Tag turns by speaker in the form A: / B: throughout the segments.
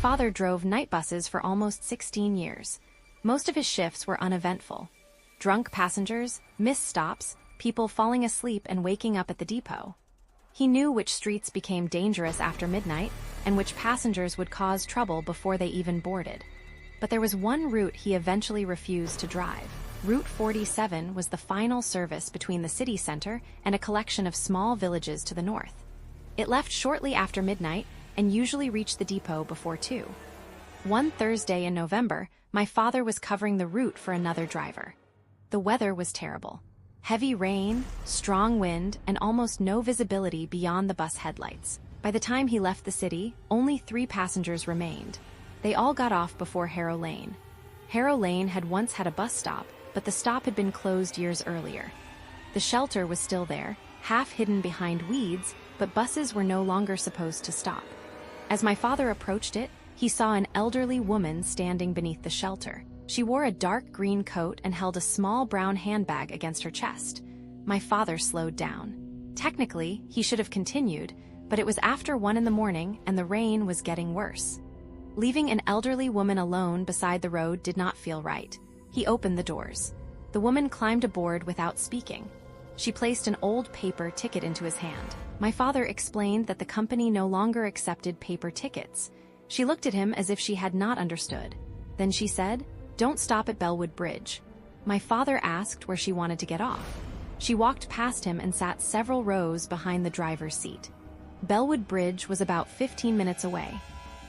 A: father drove night buses for almost 16 years. Most of his shifts were uneventful. Drunk passengers, missed stops, people falling asleep and waking up at the depot. He knew which streets became dangerous after midnight and which passengers would cause trouble before they even boarded. But there was one route he eventually refused to drive. Route 47 was the final service between the city center and a collection of small villages to the north. It left shortly after midnight and usually reached the depot before 2. One Thursday in November, my father was covering the route for another driver. The weather was terrible. Heavy rain, strong wind, and almost no visibility beyond the bus headlights. By the time he left the city, only 3 passengers remained. They all got off before Harrow Lane. Harrow Lane had once had a bus stop, but the stop had been closed years earlier. The shelter was still there, half hidden behind weeds, but buses were no longer supposed to stop. As my father approached it, he saw an elderly woman standing beneath the shelter. She wore a dark green coat and held a small brown handbag against her chest. My father slowed down. Technically, he should have continued, but it was after 1 in the morning and the rain was getting worse. Leaving an elderly woman alone beside the road did not feel right. He opened the doors. The woman climbed aboard without speaking. She placed an old paper ticket into his hand. My father explained that the company no longer accepted paper tickets. She looked at him as if she had not understood. Then she said, "Don't stop at Bellwood Bridge." My father asked where she wanted to get off. She walked past him and sat several rows behind the driver's seat. Bellwood Bridge was about 15 minutes away.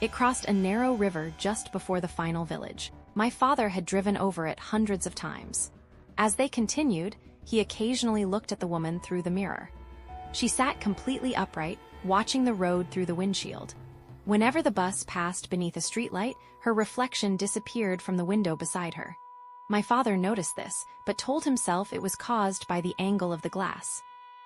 A: It crossed a narrow river just before the final village. My father had driven over it hundreds of times. As they continued, he occasionally looked at the woman through the mirror. She sat completely upright, watching the road through the windshield. Whenever the bus passed beneath a streetlight, her reflection disappeared from the window beside her. My father noticed this, but told himself it was caused by the angle of the glass.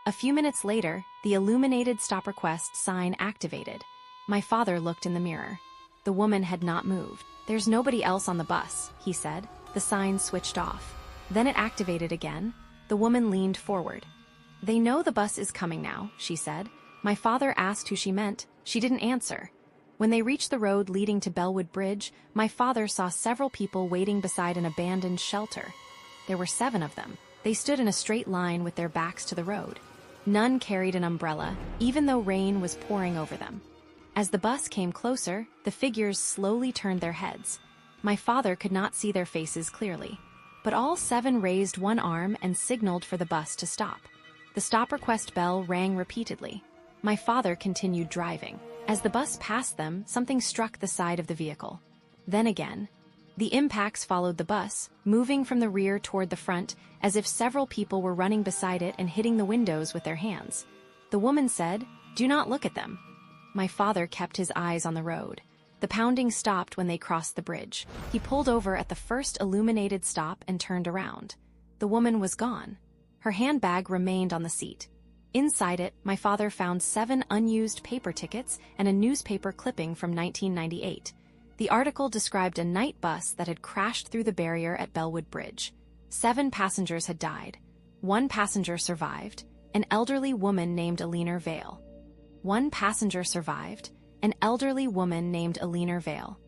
A: A few minutes later, the illuminated stop request sign activated. My father looked in the mirror. The woman had not moved. "There's nobody else on the bus," he said. The sign switched off. Then it activated again. The woman leaned forward. "They know the bus is coming now," she said. My father asked who she meant. She didn't answer. When they reached the road leading to Bellwood Bridge, my father saw several people waiting beside an abandoned shelter. There were 7 of them. They stood in a straight line with their backs to the road. None carried an umbrella, even though rain was pouring over them. As the bus came closer, the figures slowly turned their heads. My father could not see their faces clearly, but all 7 raised one arm and signaled for the bus to stop. The stop request bell rang repeatedly. My father continued driving. As the bus passed them, something struck the side of the vehicle. Then again. The impacts followed the bus, moving from the rear toward the front, as if several people were running beside it and hitting the windows with their hands. The woman said, "Do not look at them." My father kept his eyes on the road. The pounding stopped when they crossed the bridge. He pulled over at the first illuminated stop and turned around. The woman was gone. Her handbag remained on the seat. Inside it, my father found 7 unused paper tickets and a newspaper clipping from 1998. The article described a night bus that had crashed through the barrier at Bellwood Bridge. 7 passengers had died. 1 passenger survived, an elderly woman named Eleanor Vale. 1 passenger survived, an elderly woman named Eleanor Vale.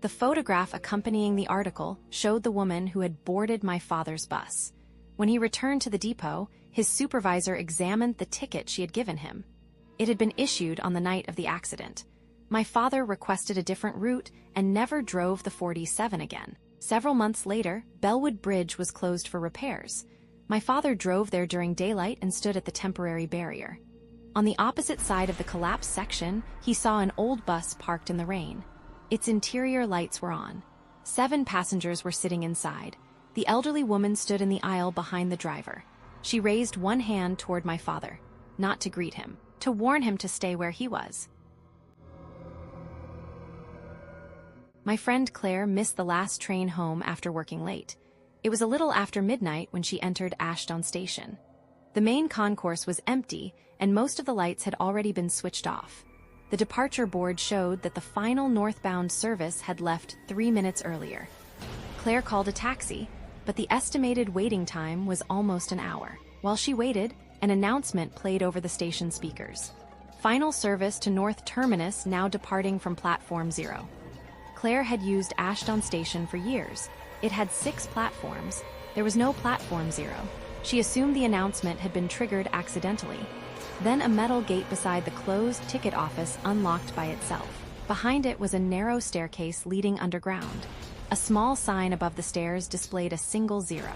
A: The photograph accompanying the article showed the woman who had boarded my father's bus. When he returned to the depot, his supervisor examined the ticket she had given him. It had been issued on the night of the accident. My father requested a different route and never drove the 47 again. Several months later, Bellwood Bridge was closed for repairs. My father drove there during daylight and stood at the temporary barrier. On the opposite side of the collapsed section, he saw an old bus parked in the rain. Its interior lights were on. 7 passengers were sitting inside. The elderly woman stood in the aisle behind the driver. She raised one hand toward my father, not to greet him, to warn him to stay where he was. My friend Claire missed the last train home after working late. It was a little after midnight when she entered Ashdown Station. The main concourse was empty, and most of the lights had already been switched off. The departure board showed that the final northbound service had left 3 minutes earlier. Claire called a taxi, but the estimated waiting time was almost an hour. While she waited, an announcement played over the station speakers. Final service to North Terminus now departing from Platform 0. Claire had used Ashdown Station for years. It had 6 platforms. There was no platform 0. She assumed the announcement had been triggered accidentally. Then a metal gate beside the closed ticket office unlocked by itself. Behind it was a narrow staircase leading underground. A small sign above the stairs displayed a single 0.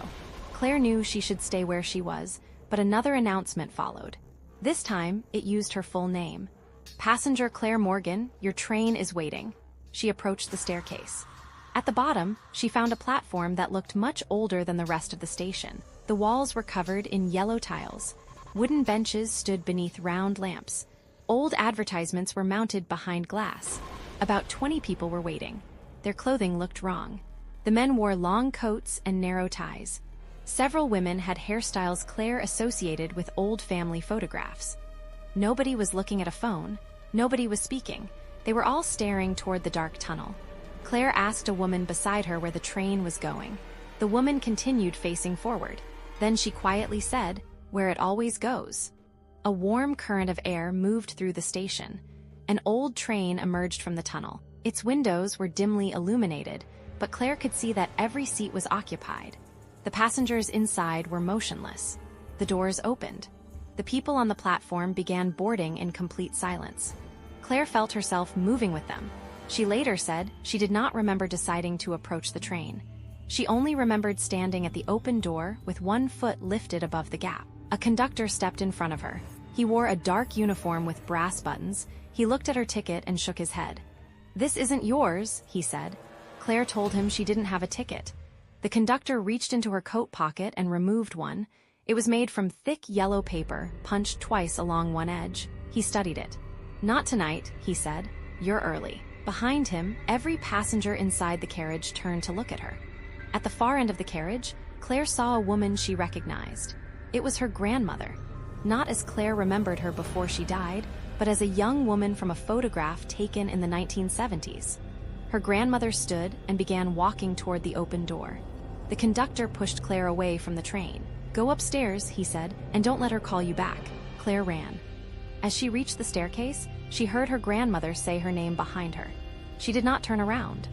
A: Claire knew she should stay where she was, but another announcement followed. This time, it used her full name. "Passenger Claire Morgan, your train is waiting." She approached the staircase. At the bottom, she found a platform that looked much older than the rest of the station. The walls were covered in yellow tiles. Wooden benches stood beneath round lamps. Old advertisements were mounted behind glass. About 20 people were waiting. Their clothing looked wrong. The men wore long coats and narrow ties. Several women had hairstyles Claire associated with old family photographs. Nobody was looking at a phone. Nobody was speaking. They were all staring toward the dark tunnel. Claire asked a woman beside her where the train was going. The woman continued facing forward. Then she quietly said, "Where it always goes." A warm current of air moved through the station. An old train emerged from the tunnel. Its windows were dimly illuminated, but Claire could see that every seat was occupied. The passengers inside were motionless. The doors opened. The people on the platform began boarding in complete silence. Claire felt herself moving with them. She later said she did not remember deciding to approach the train. She only remembered standing at the open door with one foot lifted above the gap. A conductor stepped in front of her. He wore a dark uniform with brass buttons. He looked at her ticket and shook his head. "This isn't yours," he said. Claire told him she didn't have a ticket. The conductor reached into her coat pocket and removed one. It was made from thick yellow paper, punched twice along one edge. He studied it. "Not tonight," he said. "You're early." Behind him, every passenger inside the carriage turned to look at her. At the far end of the carriage, Claire saw a woman she recognized. It was her grandmother. Not as Claire remembered her before she died, but as a young woman from a photograph taken in the 1970s. Her grandmother stood and began walking toward the open door. The conductor pushed Claire away from the train. "Go upstairs," he said, "and don't let her call you back." Claire ran. As she reached the staircase, she heard her grandmother say her name behind her. She did not turn around.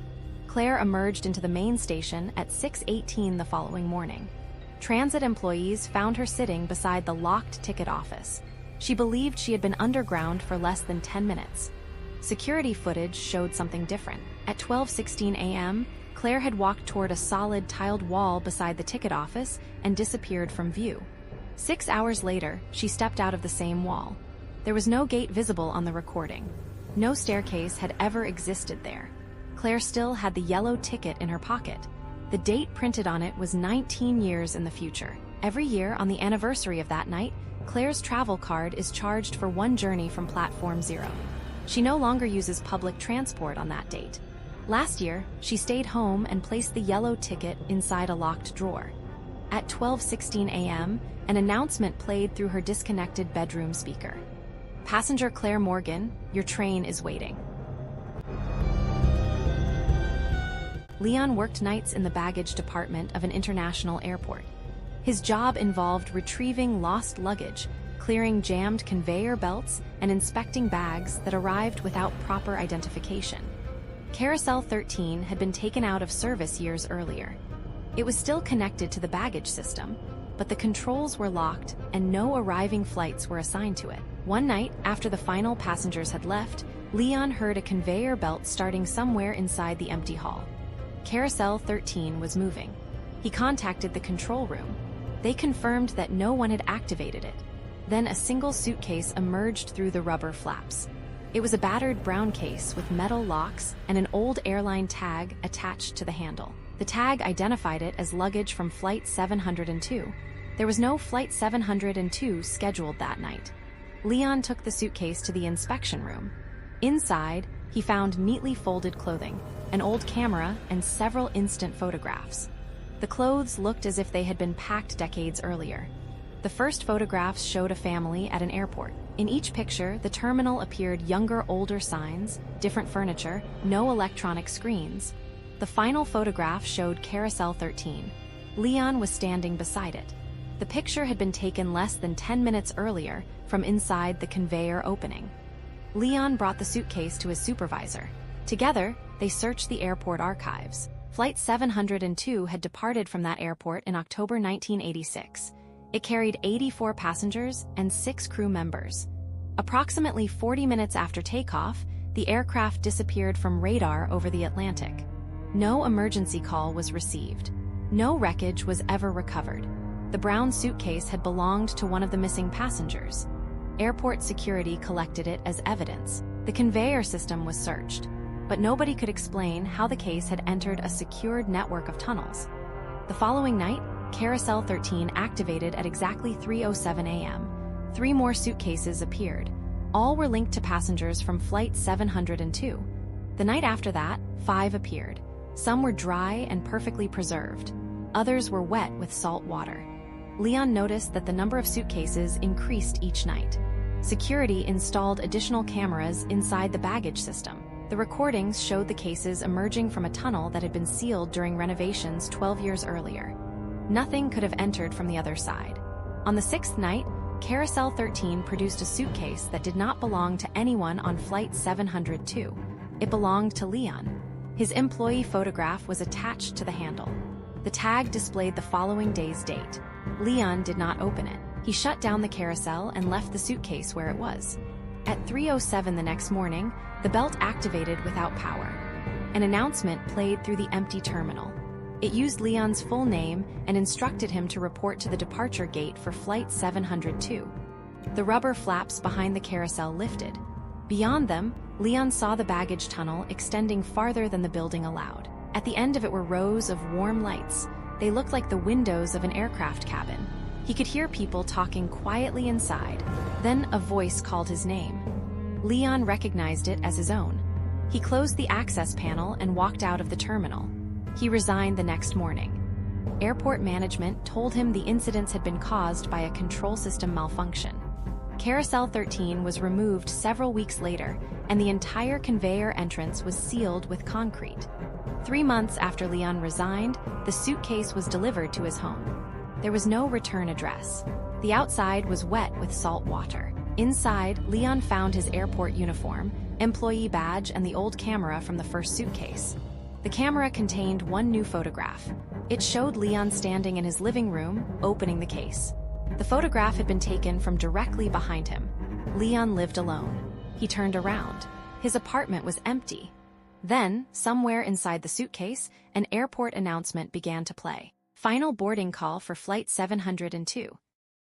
A: Claire emerged into the main station at 6:18 the following morning. Transit employees found her sitting beside the locked ticket office. She believed she had been underground for less than 10 minutes. Security footage showed something different. At 12:16 a.m., Claire had walked toward a solid tiled wall beside the ticket office and disappeared from view. 6 hours later, she stepped out of the same wall. There was no gate visible on the recording. No staircase had ever existed there. Claire still had the yellow ticket in her pocket. The date printed on it was 19 years in the future. Every year on the anniversary of that night, Claire's travel card is charged for one journey from Platform 0. She no longer uses public transport on that date. Last year, she stayed home and placed the yellow ticket inside a locked drawer. At 12:16 a.m., an announcement played through her disconnected bedroom speaker. "Passenger Claire Morgan, your train is waiting." Leon worked nights in the baggage department of an international airport. His job involved retrieving lost luggage, clearing jammed conveyor belts, and inspecting bags that arrived without proper identification. Carousel 13 had been taken out of service years earlier. It was still connected to the baggage system, but the controls were locked and no arriving flights were assigned to it. One night, after the final passengers had left, Leon heard a conveyor belt starting somewhere inside the empty hall. Carousel 13 was moving. He contacted the control room. They confirmed that no one had activated it. Then a single suitcase emerged through the rubber flaps. It was a battered brown case with metal locks and an old airline tag attached to the handle. The tag identified it as luggage from Flight 702. There was no Flight 702 scheduled that night. Leon took the suitcase to the inspection room. Inside, he found neatly folded clothing, an old camera, and several instant photographs. The clothes looked as if they had been packed decades earlier. The first photographs showed a family at an airport. In each picture, the terminal appeared younger, older signs, different furniture, no electronic screens. The final photograph showed Carousel 13. Leon was standing beside it. The picture had been taken less than 10 minutes earlier from inside the conveyor opening. Leon brought the suitcase to his supervisor. Together, they searched the airport archives. Flight 702 had departed from that airport in October 1986. It carried 84 passengers and 6 crew members. Approximately 40 minutes after takeoff, the aircraft disappeared from radar over the Atlantic. No emergency call was received. No wreckage was ever recovered. The brown suitcase had belonged to one of the missing passengers. Airport security collected it as evidence. The conveyor system was searched, but nobody could explain how the case had entered a secured network of tunnels. The following night, Carousel 13 activated at exactly 3:07 a.m. 3 more suitcases appeared. All were linked to passengers from Flight 702. The night after that, 5 appeared. Some were dry and perfectly preserved. Others were wet with salt water. Leon noticed that the number of suitcases increased each night. Security installed additional cameras inside the baggage system. The recordings showed the cases emerging from a tunnel that had been sealed during renovations 12 years earlier. Nothing could have entered from the other side. On the 6th night, Carousel 13 produced a suitcase that did not belong to anyone on Flight 702. It belonged to Leon. His employee photograph was attached to the handle. The tag displayed the following day's date. Leon did not open it. He shut down the carousel and left the suitcase where it was. At 3:07 the next morning, the belt activated without power. An announcement played through the empty terminal. It used Leon's full name and instructed him to report to the departure gate for Flight 702. The rubber flaps behind the carousel lifted. Beyond them, Leon saw the baggage tunnel extending farther than the building allowed. At the end of it were rows of warm lights. They looked like the windows of an aircraft cabin. He could hear people talking quietly inside. Then a voice called his name. Leon recognized it as his own. He closed the access panel and walked out of the terminal. He resigned the next morning. Airport management told him the incidents had been caused by a control system malfunction. Carousel 13 was removed several weeks later, and the entire conveyor entrance was sealed with concrete. 3 months after Leon resigned, the suitcase was delivered to his home. There was no return address. The outside was wet with salt water. Inside, Leon found his airport uniform, employee badge, and the old camera from the first suitcase. The camera contained one new photograph. It showed Leon standing in his living room, opening the case. The photograph had been taken from directly behind him. Leon lived alone. He turned around. His apartment was empty. Then, somewhere inside the suitcase, an airport announcement began to play. Final boarding call for Flight 702.